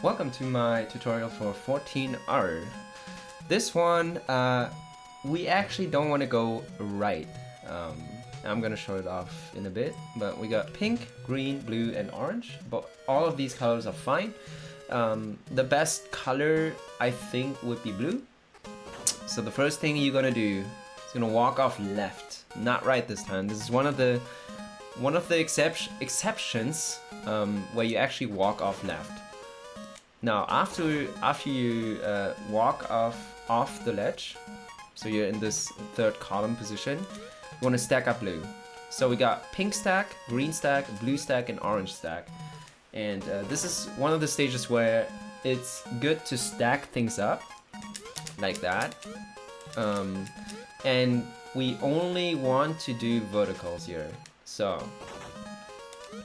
Welcome to my tutorial for 14R. This one, we actually don't want to go right. I'm gonna show it off in a bit, but we got pink, green, blue, and orange, but all of these colors are fine. The best color, I think, would be blue. So the first thing you're gonna do is gonna walk off left, not right this time. This is one of the exceptions where you actually walk off left. Now, after you walk off the ledge, so you're in this third column position, you want to stack up blue. So we got pink stack, green stack, blue stack, and orange stack. And this is one of the stages where it's good to stack things up like that. And we only want to do verticals here. So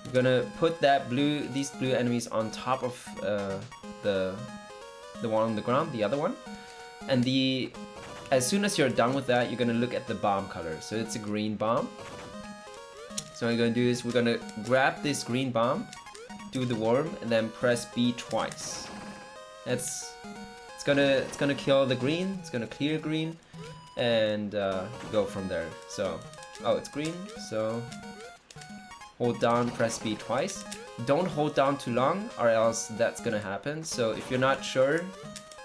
we're gonna put these blue enemies on top of the one on the ground, the other one. And as soon as you're done with that, you're gonna look at the bomb color. So it's a green bomb. So what we're gonna do is we're gonna grab this green bomb, do the worm, and then press B twice. It's gonna kill the green. It's gonna clear green, and go from there. So it's green. So hold down, press B twice. Don't hold down too long, or else that's gonna happen. So if you're not sure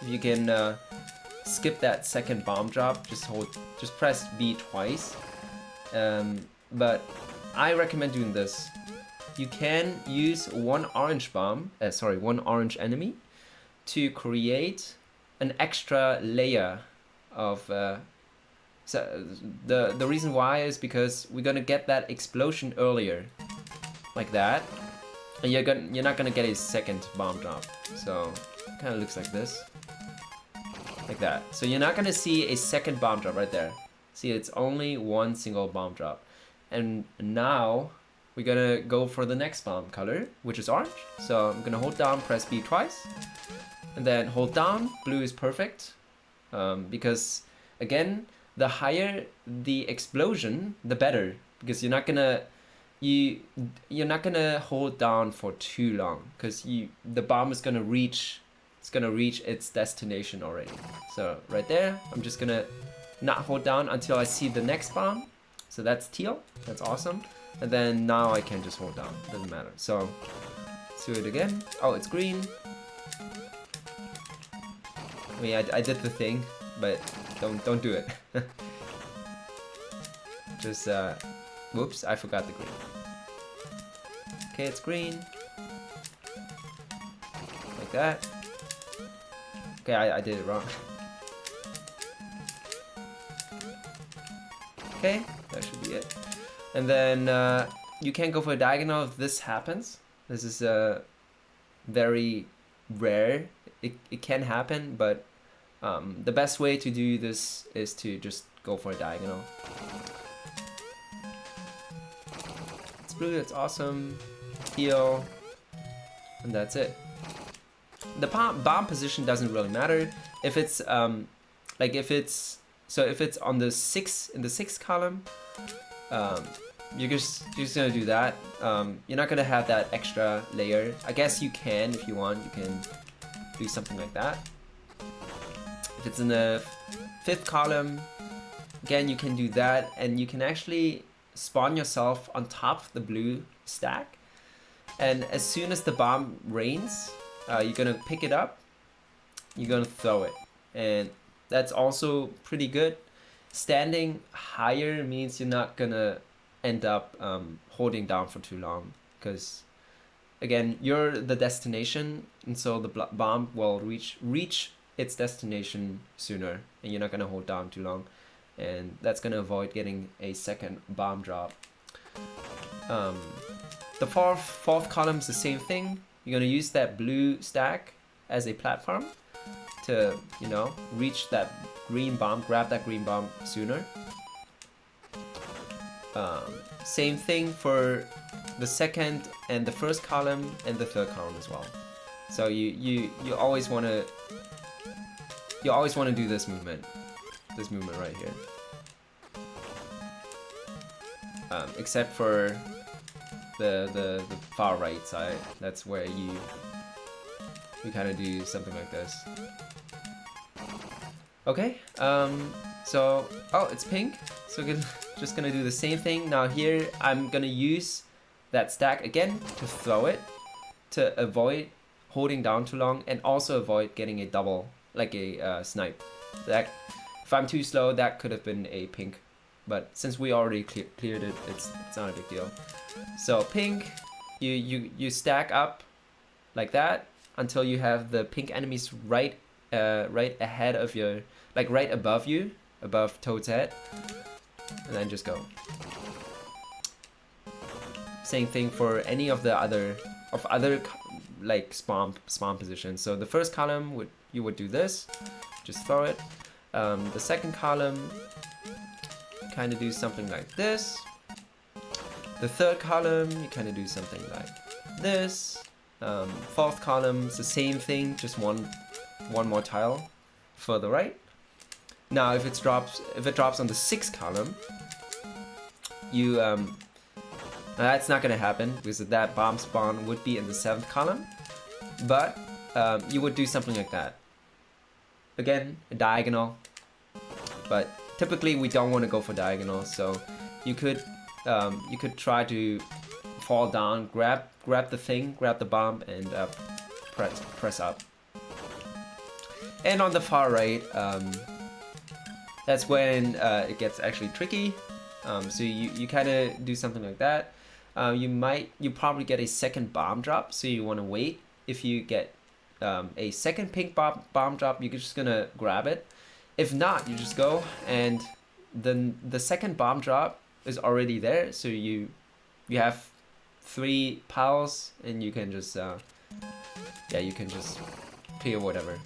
if you can skip that second bomb drop, just press B twice. But I recommend doing this. You can use one orange enemy to create an extra layer of. So the reason why is because we're gonna get that explosion earlier, like that, and you're not gonna get a second bomb drop. So it kind of looks like this, like that. So you're not gonna see a second bomb drop right there. See, it's only one single bomb drop. And now we're gonna go for the next bomb color, which is orange. So I'm gonna hold down, press B twice, and then hold down. Blue is perfect, because again, the higher the explosion, the better, because you're not gonna hold down for too long, because the bomb is gonna reach its destination already. So right there, I'm just gonna not hold down until I see the next bomb. So that's teal. That's awesome. And then now I can just hold down. Doesn't matter. So let's do it again. Oh, it's green. I mean, I did the thing, but don't do it. Just whoops, I forgot the green. Okay, it's green. Like that. Okay, I did it wrong. Okay, that should be it. And then you can go for a diagonal if this happens. This is very rare. It can happen, but the best way to do this is to just go for a diagonal. It's blue, it's awesome. Teal, and that's it. The bomb position doesn't really matter. If it's if it's on the sixth column, you're just gonna do that. You're not gonna have that extra layer. I guess you can, if you want, you can do something like that. If it's in the fifth column, again, you can do that, and you can actually spawn yourself on top of the blue stack. And as soon as the bomb rains, you're gonna pick it up, you're gonna throw it, and that's also pretty good. Standing higher means you're not gonna end up holding down for too long, because again, you're the destination, and so the bomb will reach its destination sooner, and you're not gonna hold down too long, and that's gonna avoid getting a second bomb drop. The fourth column is the same thing. You're gonna use that blue stack as a platform to, reach that green bomb, grab that green bomb sooner. Same thing for the second and the first column and the third column as well. So you always want to do this movement right here. Except for the far right side. That's where we kind of do something like this. Okay, so, oh, it's pink. So we're just gonna do the same thing. Now here, I'm gonna use that stack again to throw it, to avoid holding down too long, and also avoid getting a double, like a snipe. That, if I'm too slow, that could have been a pink. But since we already cleared it, it's not a big deal. So pink, you stack up like that until you have the pink enemies right ahead of your, like right above you, above Toad's head, and then just go. Same thing for any of the other like spawn positions. So the first column you would do this, just throw it. The second column, kind of do something like this. The third column, you kind of do something like this. Fourth column is the same thing, just one more tile further right. Now if it drops on the sixth column, you that's not gonna happen because that bomb spawn would be in the seventh column, but you would do something like that. Again, a diagonal, but typically we don't want to go for diagonal, so you could try to fall down, grab the bomb, and press up. And on the far right, that's when it gets actually tricky. So you kind of do something like that. You probably get a second bomb drop, so you want to wait. If you get a second pink bomb drop, you're just gonna grab it. If not, you just go, and then the second bomb drop is already there, so you have 3 piles, and you can just you can just clear whatever.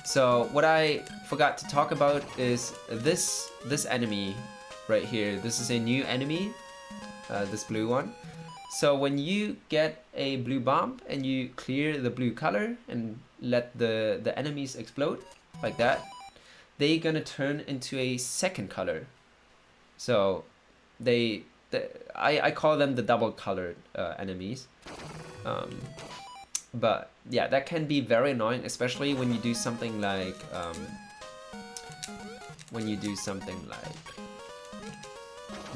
So what I forgot to talk about is this enemy right here. This is a new enemy, this blue one. So when you get a blue bomb and you clear the blue color and let the enemies explode like that, they're gonna turn into a second color. So I call them the double colored enemies. But yeah, that can be very annoying, especially when you do something like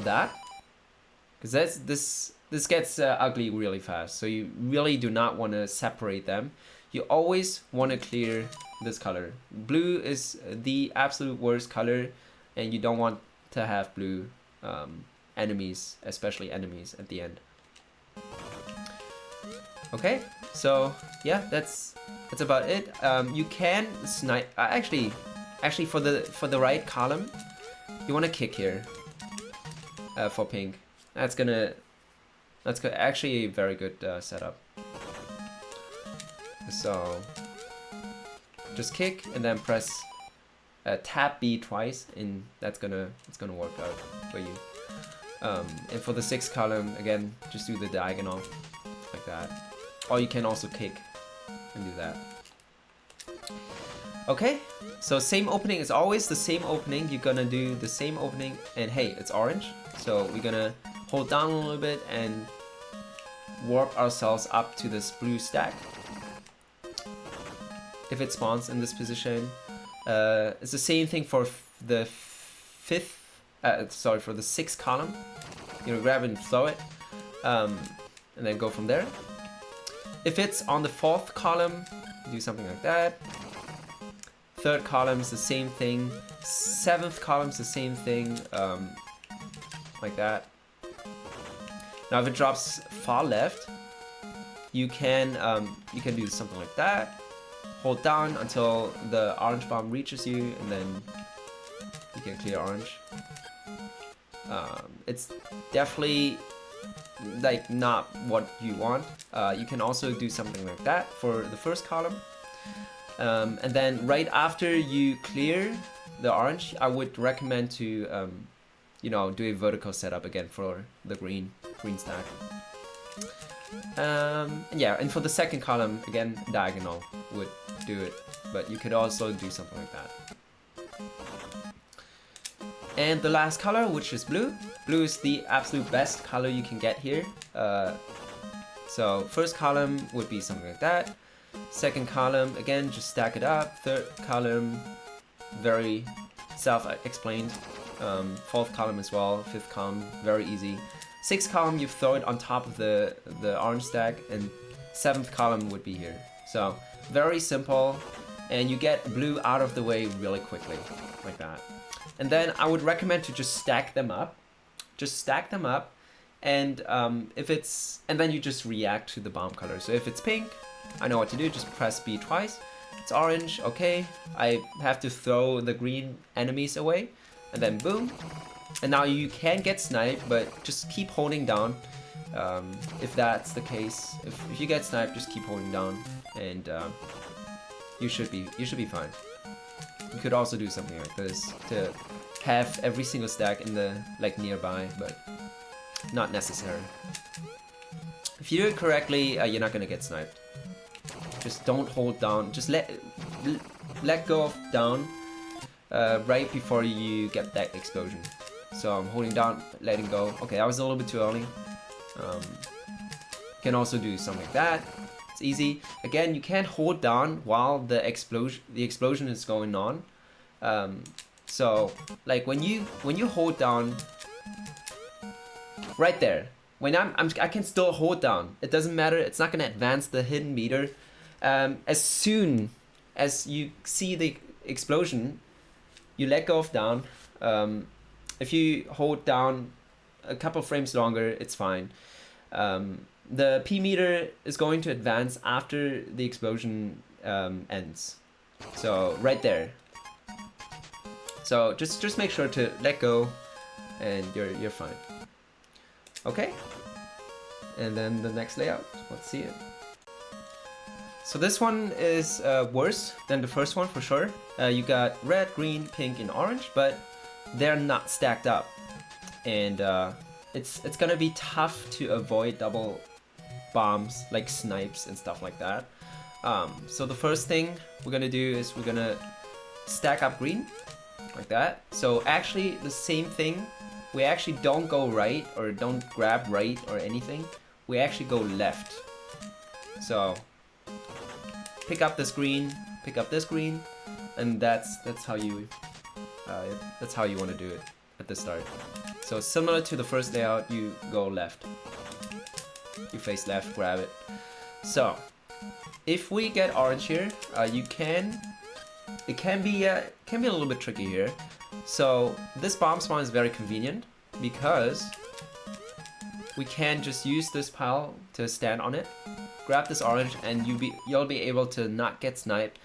that, because this gets ugly really fast. So you really do not want to separate them. You always want to clear this color. Blue is the absolute worst color, and you don't want to have blue enemies, especially enemies at the end. Okay, so yeah, that's about it. You can snipe. Actually, for the right column, you want to kick here for pink. That's actually a very good setup. So just kick and then press tab B twice, and it's gonna work out for you. And for the sixth column, again, just do the diagonal like that. Or you can also kick and do that. Okay, so same opening as always, the same opening. You're gonna do the same opening, and hey, it's orange. So we're gonna hold down a little bit and warp ourselves up to this blue stack. If it spawns in this position, it's the same thing for the for the sixth column. You know, grab it and throw it, and then go from there. If it's on the fourth column, do something like that. Third column is the same thing. Seventh column is the same thing, like that. Now, if it drops far left, you can do something like that. Hold down until the orange bomb reaches you, and then you can clear orange. It's definitely like not what you want. You can also do something like that for the first column, and then right after you clear the orange, I would recommend to do a vertical setup again for the green stack. Yeah, and for the second column, again, diagonal would do it, but you could also do something like that. And the last color, which is blue. Blue is the absolute best color you can get here. So first column would be something like that. Second column, again, just stack it up. Third column, very self-explained. Fourth column as well. Fifth column, very easy. Sixth column, you throw it on top of the orange stack, and seventh column would be here. So very simple, and you get blue out of the way really quickly, like that. And then I would recommend to just stack them up. Just stack them up, and and then you just react to the bomb color. So if it's pink, I know what to do. Just press B twice. It's orange, okay. I have to throw the green enemies away, and then boom. And now you can get sniped, but just keep holding down. If that's the case, if you get sniped, just keep holding down, and you should be fine. You could also do something like this to have every single stack in the nearby, but not necessary. If you do it correctly, you're not gonna get sniped. Just don't hold down. Just let go of down right before you get that explosion. So I'm holding down, letting go. Okay, that was a little bit too early. You can also do something like that. It's easy. Again, you can't hold down while the explosion is going on. So like when you hold down right there, when I can still hold down. It doesn't matter. It's not gonna advance the hidden meter. As soon as you see the explosion, you let go of down. If you hold down a couple frames longer, it's fine. The P meter is going to advance after the explosion ends. So right there. So just make sure to let go, and you're fine. Okay. And then the next layout. Let's see it. So this one is worse than the first one for sure. You got red, green, pink, and orange, but they're not stacked up, and it's gonna be tough to avoid double bombs like snipes and stuff like that. So the first thing we're gonna do is we're gonna stack up green like that. So actually the same thing. We actually don't go right or don't grab right or anything. We actually go left. So pick up this green, pick up this green, and that's how you want to do it at the start. So similar to the first layout, you go left. You face left, grab it. So if we get orange here, it can be a little bit tricky here. So this bomb spawn is very convenient because we can just use this pile to stand on it, grab this orange, and you'll be able to not get sniped,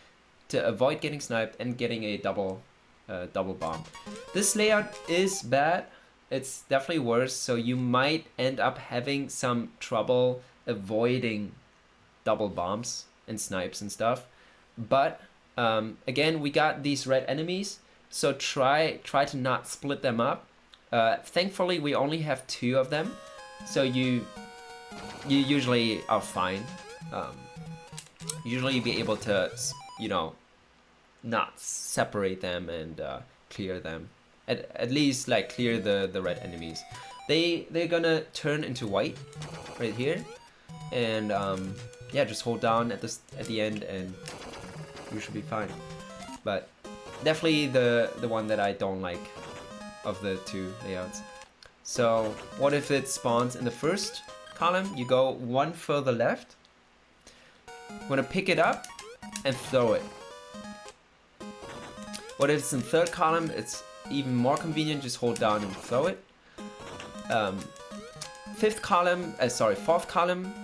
to avoid getting sniped and getting a double bomb. This layout is bad. It's definitely worse, so you might end up having some trouble avoiding double bombs and snipes and stuff. But again, we got these red enemies, so try to not split them up. Thankfully, we only have 2 of them, so you usually are fine. Usually, be able to, not separate them and clear them. At least like clear the red enemies. They're gonna turn into white right here, and yeah, just hold down at the end and you should be fine. But definitely the one that I don't like of the 2 layouts. So what if it spawns in the first column? You go 1 further left. I'm gonna pick it up and throw it. What if it's in third column? It's even more convenient. Just hold down and throw it. Fourth column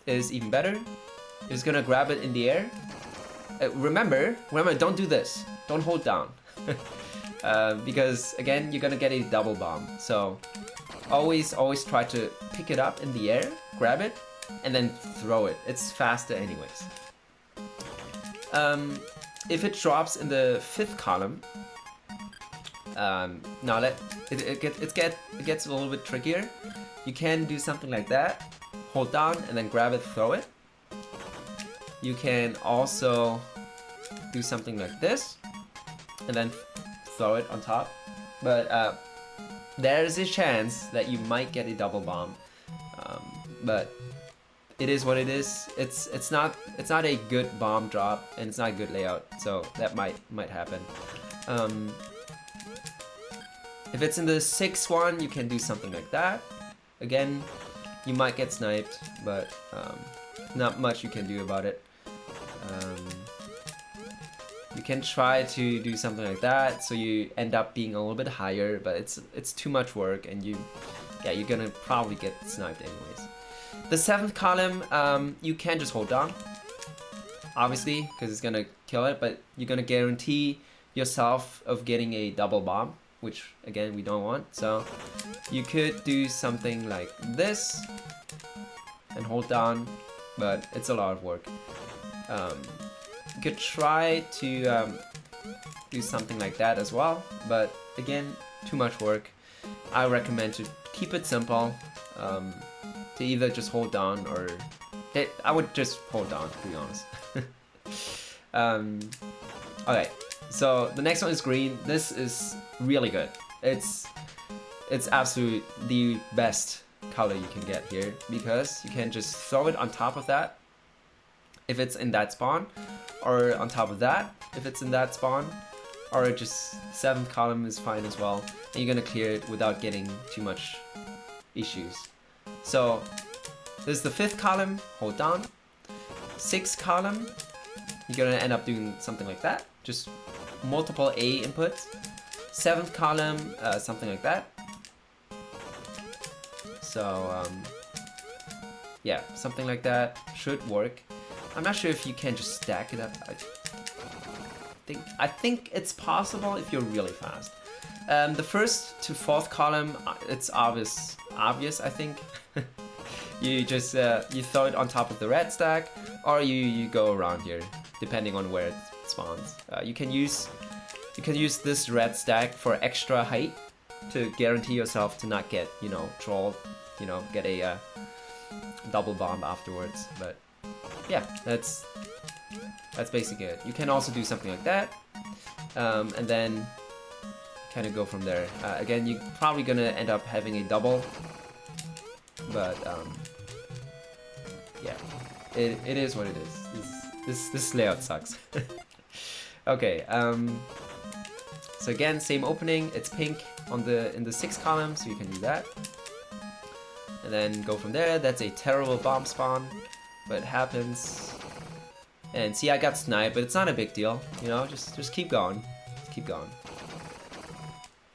is even better. It's gonna grab it in the air. Remember, don't do this. Don't hold down. Because again, you're gonna get a double bomb. So always try to pick it up in the air, grab it, and then throw it. It's faster anyways. If it drops in the 5th column, now it gets a little bit trickier. You can do something like that, hold down and then grab it, throw it. You can also do something like this and then throw it on top. But there's a chance that you might get a double bomb. But it is what it is. It's not a good bomb drop, and it's not a good layout, so that might happen. If it's in the 6-1, you can do something like that. Again, you might get sniped, but not much you can do about it. You can try to do something like that, so you end up being a little bit higher, but it's too much work, and you're gonna probably get sniped anyways. The 7th column, you can just hold down, obviously, because it's gonna kill it, but you're gonna guarantee yourself of getting a double bomb, which again we don't want. So you could do something like this and hold down, but it's a lot of work. You could try to do something like that as well, but again, too much work. I recommend to keep it simple, to either just hold down or... I would just hold down, to be honest. Okay, so the next one is green. This is really good. It's absolutely the best color you can get here, because you can just throw it on top of that if it's in that spawn, or on top of that if it's in that spawn, or just 7th column is fine as well, and you're gonna clear it without getting too much issues. So this is the 5th column, hold down. 6th column, you're gonna end up doing something like that, just multiple A inputs. 7th column, something like that. So yeah, something like that should work. I'm not sure if you can just stack it up. I think it's possible if you're really fast. The 1st to 4th column, it's obvious. I think. You just you throw it on top of the red stack, or you go around here, depending on where it spawns. You can use this red stack for extra height to guarantee yourself to not get, you know, trolled, you know, get a double bomb afterwards. But yeah, that's basically it. You can also do something like that, and then kind of go from there. Again, you're probably gonna end up having a double, but yeah, it is what it is. This layout sucks. Okay, so again, same opening. It's pink in the 6th column, so you can do that, and then go from there. That's a terrible bomb spawn, but it happens. And see, I got sniped, but it's not a big deal. You know, just keep going, keep going.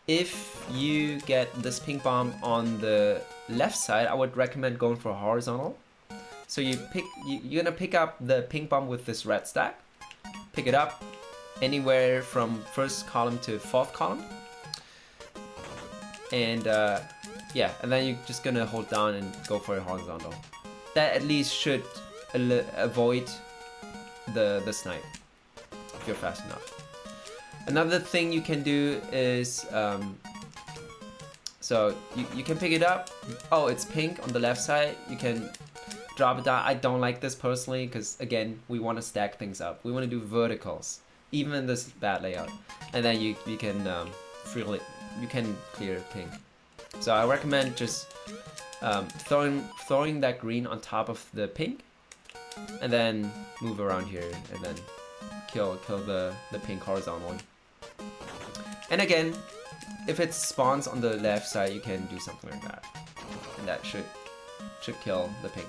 If you get this pink bomb on the left side, I would recommend going for horizontal. So you're gonna pick up the pink bomb with this red stack. Pick it up anywhere from 1st column to 4th column. And yeah, and then you're just gonna hold down and go for a horizontal. That at least should avoid the snipe if you're fast enough. Another thing you can do is, so you can pick it up. Oh, it's pink on the left side. You can drop it down. I don't like this personally, because again, we want to stack things up. We want to do verticals, even in this bad layout. And then you can clear pink. So I recommend just throwing that green on top of the pink, and then move around here, and then kill the pink horizontally. And again, if it spawns on the left side, you can do something like that, and that should kill the pink.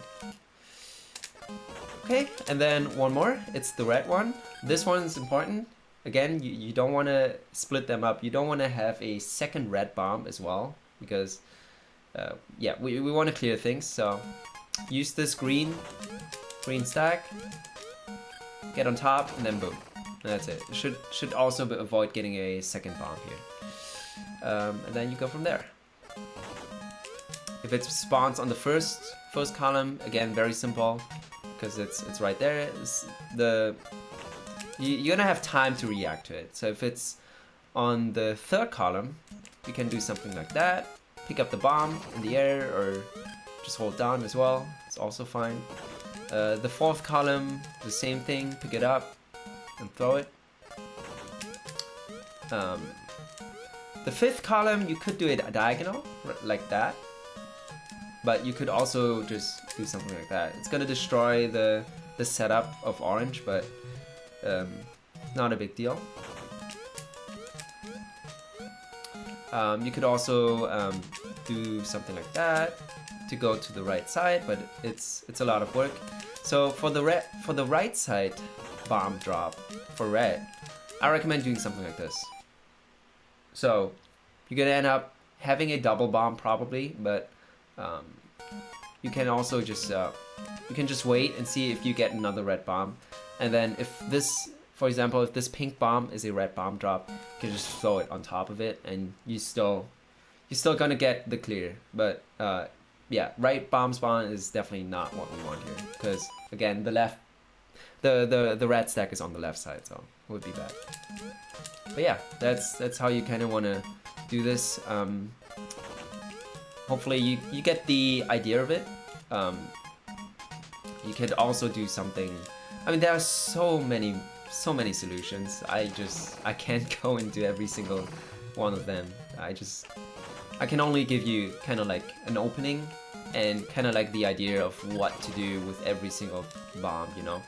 Okay, and then one more. It's the red one. This one is important. Again, you don't want to split them up. You don't want to have a second red bomb as well, because yeah, we want to clear things. So use this green stack, get on top, and then boom. That's it. Should also avoid getting a second bomb here. And then you go from there. If it spawns on the first column, again, very simple, because it's right there. You're gonna have time to react to it. So if it's on the 3rd column, you can do something like that. Pick up the bomb in the air, or just hold down as well. It's also fine. The 4th column, the same thing. Pick it up and throw it. The 5th column, you could do it diagonal, like that. but you could also just do something like that. It's gonna destroy the setup of orange, but not a big deal. You could also do something like that to go to the right side, but it's a lot of work. So for the right side bomb drop for red, I recommend doing something like this. So you're gonna end up having a double bomb probably, but you can also just you can just wait and see if you get another red bomb, and then if this, for example, if this pink bomb is a red bomb drop, you can just throw it on top of it, and you're still gonna get the clear. But yeah, right bomb spawn is definitely not what we want here, because again, the red stack is on the left side, so it would be bad. But yeah, that's how you kind of want to do this. Hopefully you get the idea of it. You could also do something. I mean, there are so many solutions. I can't go into every single one of them. I can only give you kind of like an opening and kind of like the idea of what to do with every single bomb, you know.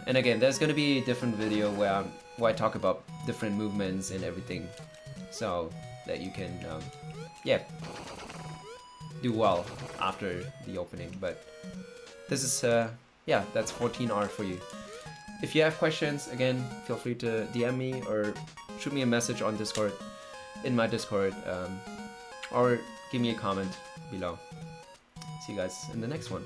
And again, there's gonna be a different video where I talk about different movements and everything, so that you can yeah, do well after the opening. But this is yeah, that's 14R for you. If you have questions, again, feel free to DM me or shoot me a message on Discord, in my Discord, or give me a comment below. See you guys in the next one.